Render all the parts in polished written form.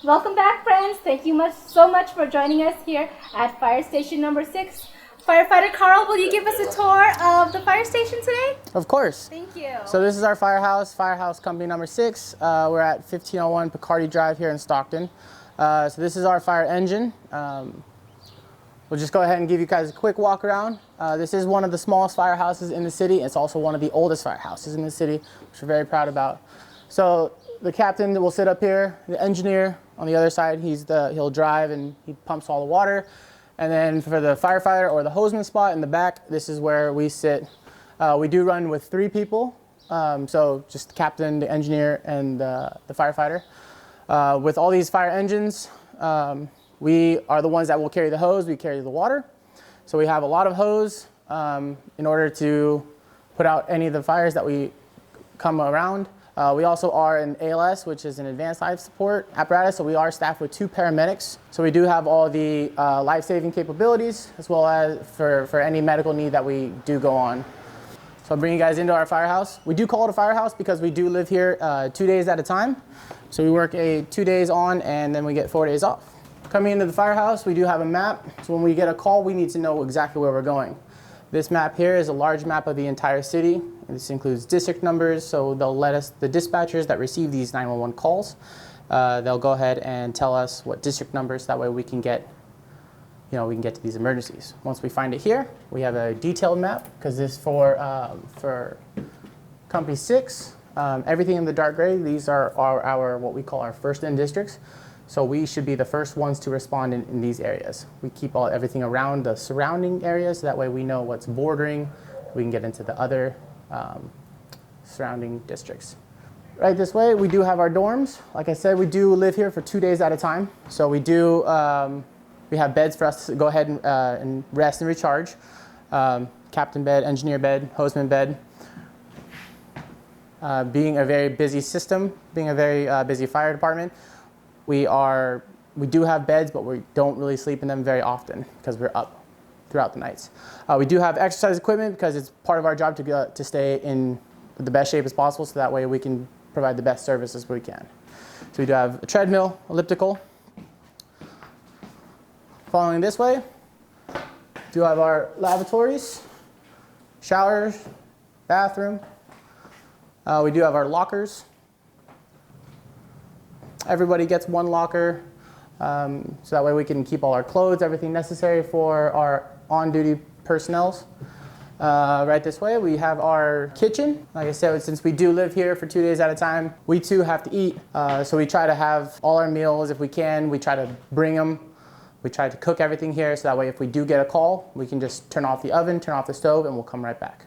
Welcome back, friends. Thank you so much for joining us here at Fire Station number 6. Firefighter Carl, will you give us a tour of the fire station today? Of course. Thank you. So this is our firehouse company number 6. We're at 1501 Picardy Drive here in Stockton. So this is our fire engine. We'll just go ahead and give you guys a quick walk around. This is one of the smallest firehouses in the city. It's also one of the oldest firehouses in the city, which we're very proud about. So the captain will sit up here, the engineer on the other side, he'll drive and he pumps all the water. And then for the firefighter or the hosement spot in the back, this is where we sit. We do run with 3 people, so just the captain, the engineer, and the firefighter. With all these fire engines, we are the ones that will carry the hose, we carry the water. So we have a lot of hose in order to put out any of the fires that we come around. We also are an ALS, which is an advanced life support apparatus, so we are staffed with 2 paramedics. So we do have all the life-saving capabilities, as well as for any medical need that we do go on. So I'll bring you guys into our firehouse. We do call it a firehouse because we do live here 2 days at a time. So we work 2 days on and then we get 4 days off. Coming into the firehouse, we do have a map. So when we get a call, we need to know exactly where we're going. This map here is a large map of the entire city. This includes district numbers, so they'll let us, the dispatchers that receive these 911 calls, they'll go ahead and tell us what district numbers, that way we can get to these emergencies. Once we find it here, we have a detailed map, because this for Company 6, everything in the dark gray, these are our what we call our first in districts. So we should be the first ones to respond in these areas. We keep everything around the surrounding areas, so that way we know what's bordering. We can get into the other surrounding districts. Right this way, we do have our dorms. Like I said, we do live here for 2 days at a time. So we do, we have beds for us to go ahead and rest and recharge. Captain bed, engineer bed, hosman bed. Being a very busy system, being a very busy fire department, we do have beds, but we don't really sleep in them very often because we're up throughout the nights. We do have exercise equipment because it's part of our job to stay in the best shape as possible, so that way we can provide the best service as we can. So we do have a treadmill, elliptical. Following this way, we do have our lavatories, showers, bathroom. We do have our lockers. Everybody gets one locker, so that way we can keep all our clothes, everything necessary for our on-duty personnel. Right this way, we have our kitchen. Like I said, since we do live here for 2 days at a time, we too have to eat. So we try to have all our meals if we can. We try to bring them. We try to cook everything here, so that way if we do get a call, we can just turn off the oven, turn off the stove, and we'll come right back.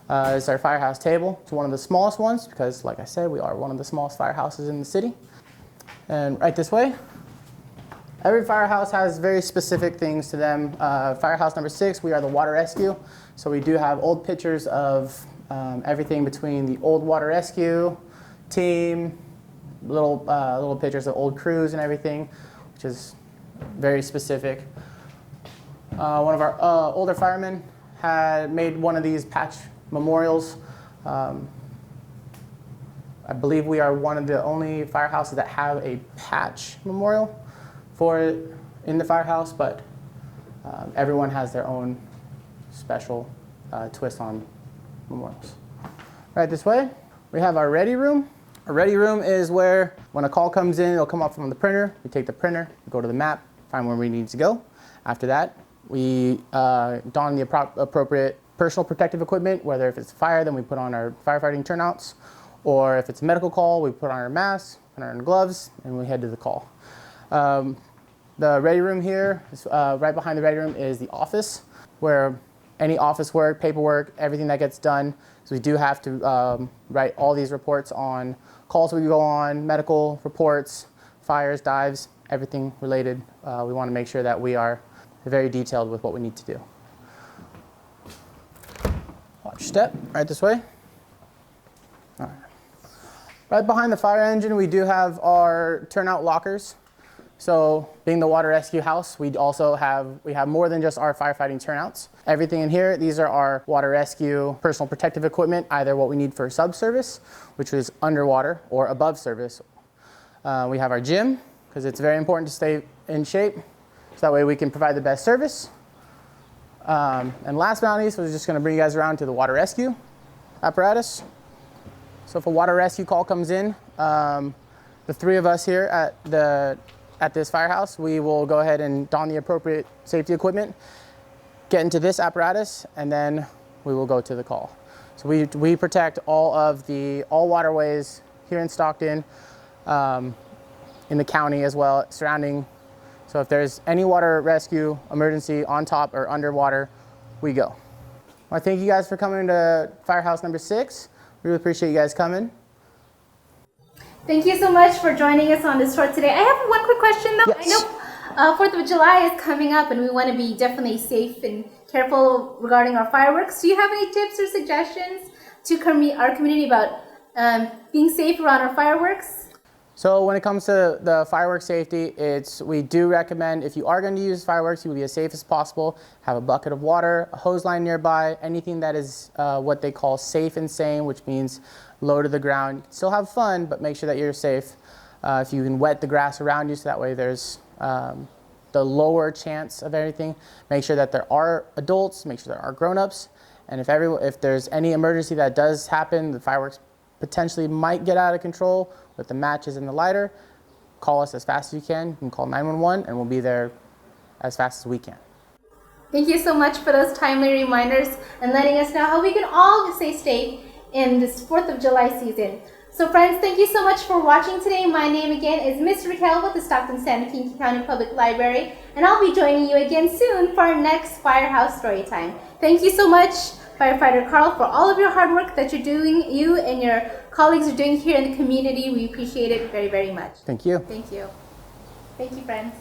This is our Firehouse Table. It's one of the smallest ones because, like I said, we are one of the smallest firehouses in the city. And right this way, every firehouse has very specific things to them. Firehouse number 6, we are the water rescue. So we do have old pictures of everything between the old water rescue team, little pictures of old crews and everything, which is very specific. One of our older firemen had made one of these patch memorials. I believe we are one of the only firehouses that have a patch memorial for it in the firehouse, but everyone has their own special twist on memorials. Right this way, we have our ready room. Our ready room is where when a call comes in, it'll come up from the printer. We take the printer, go to the map, find where we need to go. After that, we don the appropriate personal protective equipment, whether if it's fire, then we put on our firefighting turnouts, or if it's a medical call, we put on our masks, put on our gloves, and we head to the call. The ready room here, right behind the ready room is the office, where any office work, paperwork, everything that gets done. So we do have to write all these reports on calls we go on, medical reports, fires, dives, everything related. We want to make sure that we are very detailed with what we need to do. Watch step, right this way. All right. Right behind the fire engine, we do have our turnout lockers. So being the water rescue house, we have more than just our firefighting turnouts. Everything in here, these are our water rescue personal protective equipment, either what we need for subservice, which is underwater, or above service. We have our gym, because it's very important to stay in shape, so that way we can provide the best service. And last but not least, we're just going to bring you guys around to the water rescue apparatus. So if a water rescue call comes in, the three of us here at this firehouse, we will go ahead and don the appropriate safety equipment, get into this apparatus, and then we will go to the call. So we protect all waterways here in Stockton, in the county as well, surrounding. So if there's any water rescue emergency on top or underwater, we go. I thank you guys for coming to Firehouse number 6. We really appreciate you guys coming. Thank you so much for joining us on this tour today. I have one quick question though. Yes. I know 4th of July is coming up and we want to be definitely safe and careful regarding our fireworks. Do you have any tips or suggestions to our community about being safe around our fireworks? So when it comes to the fireworks safety, we do recommend, if you are going to use fireworks, you will be as safe as possible. Have a bucket of water, a hose line nearby, anything that is what they call safe and sane, which means low to the ground. You can still have fun, but make sure that you're safe. If you can wet the grass around you, so that way there's the lower chance of anything. Make sure that there are adults, make sure there are grown-ups, and if there's any emergency that does happen, the fireworks potentially might get out of control with the matches and the lighter, call us as fast as you can. You can call 911 and we'll be there as fast as we can. Thank you so much for those timely reminders and letting us know how we can all stay safe in this 4th of July season. So friends, thank you so much for watching today. My name again is Miss Raquel with the Stockton San Joaquin County Public Library, and I'll be joining you again soon for our next Firehouse Storytime. Thank you so much, Firefighter Carl, for all of your hard work that you and your colleagues are doing here in the community. We appreciate it very, very much. Thank you. Thank you. Thank you, friends.